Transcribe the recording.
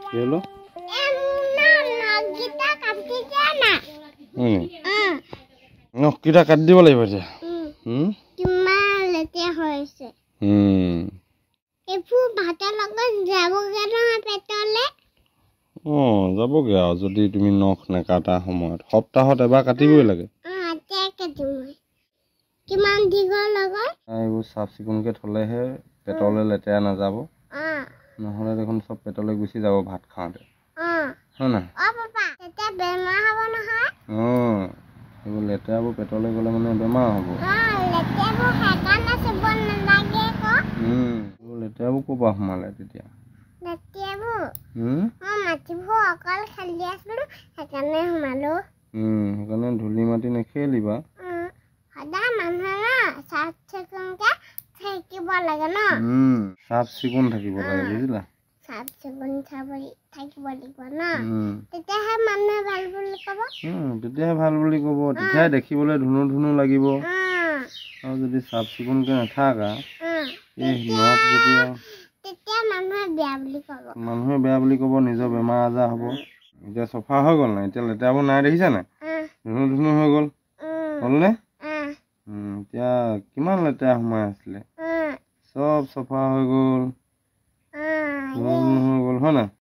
কি হলো নখকেইটা কাটি দিব লাগিব এতিয়া কিমান লেতেৰা হৈছে এইবোৰ ভাতৰ লগত যাবগে নহয় পেটলে যাবগে আৰু যদি তুমি নখ নেকাটা সময়ত সপ্তাহত এবাৰ কাটিবই লাগে কিমান দীঘল লগত এইবোৰ চাফ চিকুণকে থলেহে পেটলে লেতেৰা নাযাব নহ'লে দেখোন চব পেটলৈ গুচি যাব ভাত খাওঁতে হয় না এইবোৰ লেতেৰাবোৰ পেটলৈ গ'লে মানে বেমাৰ হ'ব লেতেৰাবোৰ ক'ৰ পৰা সোমালে তেতিয়া সেইকাৰণে ধূলি মাটি নেখেলিবা চাফ চিকুণ থাকিব লাগে বুজিলা তেতিয়াহে ভাল বুলি ক'ব তেতিয়াহে দেখিবলৈ ধুনু ধুনু লাগিব আৰু যদি চাফ চিকুণকে নাথাকা মানুহে বেয়া বুলি ক'ব নিজৰ বেমাৰ আজাৰ হ'ব এতিয়া চফা হৈ গ'ল নাই এতিয়া লেতেৰাবোৰ নাই দেখিছা নাই ধুনু ধুনু হৈ গ'ল হ'লনে এতিয়া কিমান লেতেৰা সোমাই আছিলে চব চফা হৈ গ'ল হয় নাই